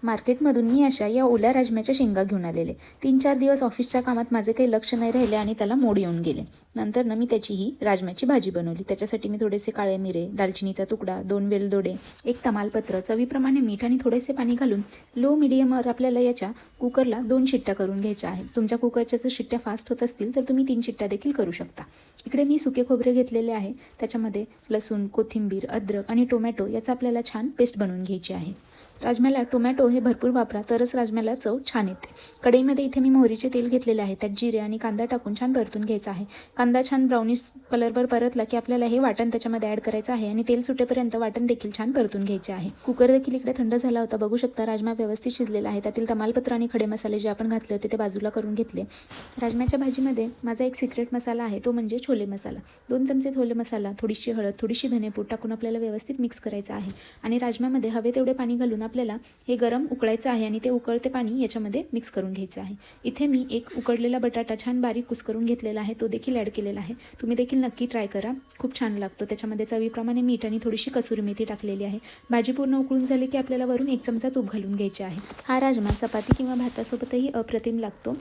मार्केटमधून मी अशा या ओल्या राजम्याच्या शेंगा घेऊन आलेले. 3-4 दिवस ऑफिसच्या कामात माझे काही लक्ष नाही राहिले आणि त्याला मोड येऊन गेले. नंतर मी त्याची ही राजम्याची भाजी बनवली. त्याच्यासाठी मी थोडेसे काळे मिरे, दालचिनीचा तुकडा, 2 वेलदोडे, 1 तमालपत्र, चवीप्रमाणे मीठ आणि थोडेसे पाणी घालून लो मिडियमवर आपल्याला याच्या कुकरला 2 शिट्ट्या करून घ्यायच्या आहेत. तुमच्या कुकरच्या जर शिट्ट्या फास्ट होत असतील तर तुम्ही 3 शिट्ट्या देखील करू शकता. इकडे मी सुके खोबरे घेतलेले आहे. त्याच्यामध्ये लसूण, कोथिंबीर, अद्रक आणि टोमॅटो याचा आपल्याला छान पेस्ट बनवून घ्यायची आहे. राजम्याला टोमॅटो हे भरपूर वापरा, तरच राजम्याला चव छान येते. कढईमध्ये इथे मी मोहरीचे तेल घेतलेले आहे. त्यात जिरे आणि कांदा टाकून छान परतून घ्यायचा आहे. कांदा छान ब्राउनिश कलरवर परतला की आपल्याला हे वाटण त्याच्यामध्ये ॲड करायचं आहे आणि तेल सुटेपर्यंत वाटण देखील छान परतून घ्यायचे आहे. कुकर देखील इकडे थंड झाला होता. बघू शकता राजमा व्यवस्थित शिजलेला आहे. त्यातील तमालपत्र आणि खडे मसाले जे आपण घातले होते ते बाजूला करून घेतले. राजम्याच्या भाजीमध्ये माझा एक सिक्रेट मसाला आहे, तो म्हणजे छोले मसाला. 2 चमचे छोले मसाला, थोडीशी हळद, थोडीशी धनेपूड टाकून आपल्याला व्यवस्थित मिक्स करायचं आहे आणि राजम्यामध्ये हवे तेवढे पाणी घालून आपल्याला हे गरम उकळायचं आहे आणि ते उकळते पाणी याच्यामध्ये मिक्स करून घ्यायचं आहे. इथे मी एक उकडलेला बटाटा छान बारीक कुस्करून घेतलेला आहे, तो देखील ॲड केलेला आहे. तुम्ही देखील नक्की ट्राय करा, खूप छान लागतो. त्याच्यामध्ये चवीप्रमाणे मीठ आणि थोडीशी कसुरी मेथी टाकलेली आहे. भाजी पूर्ण उकळून झाली की आपल्याला वरून 1 चमचा तूप घालून घ्यायचे आहे. हा राजमा चपाती किंवा भातासोबतही अप्रतिम लागतो.